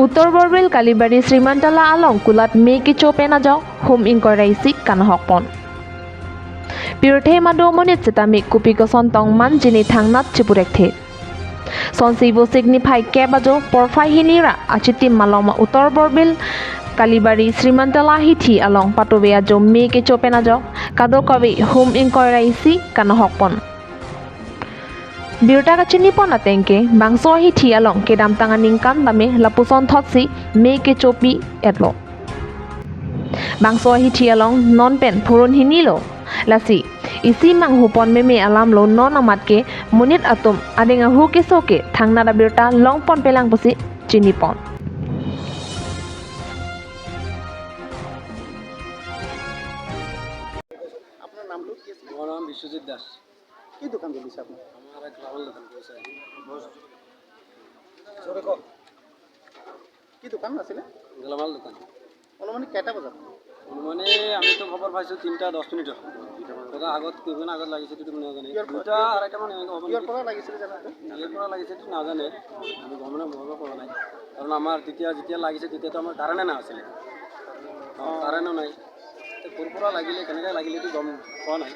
উত্তৰ বৰবিল কালিবাৰী শ্ৰীমন্তলা আলং কুলাত মেকি চোপেনা যাও home inquiry কানহকপন বিরথে মাদমনিত সেতামি কুপি গসন তংমান জিনি থাংনাত চিপুরেকথে সনসিবো সিগনিফাই কেবাজো পরফাইহিনিরা আচিতি মালমা উত্তর বরবিল কালিবাৰী শ্ৰীমন্তলা হিথি আলং পাটোবেয়া জো মেকে চোপেনা যাও কাদকাবি হোম ইনকোয়ারি কানহকপন বিরতা কাচিনি পনা তেংকে বাংসো হিথি আলং কেদাম তাঙা নিংকান বামে লাপুসন থটসি মেকে চোপি এটলো বাংসো হিথি আলং নন পেন ফুরন হিনিলো লাসি isi mang hupon meme alam lo non amat ke munit atum adinga hu ke soke thangna da birta long pon pelang posi chini pon আপনার নাম লোক কি আমার নাম বিশ্বজিৎ দাস। কি দোকান করেছে আপনার আমার এক রাবল দোকান করেছে। সরে কো কি দোকান আছিল গেলামাল দোকান। মানে কেটা বাজাত মানে আমি তো খবর পাইছো 3টা 10 মিনিট ওটা আগত কিমান আগত লাগিছে তুমি নাজানে 2টা 2:30টা মানে হবে ইয়ার পরে লাগিছিল জানা এর পর লাগিছে তুমি নাজানে আমি গমনে বলব পৰা নাই কারণ আমার যেতিয়া লাগিছে তেতিয়া তো আমার কারণে না আছিল কারণে নাই তো পুরপুরা লাগিলে কেনেকা লাগিলে তো গম পোৱা নাই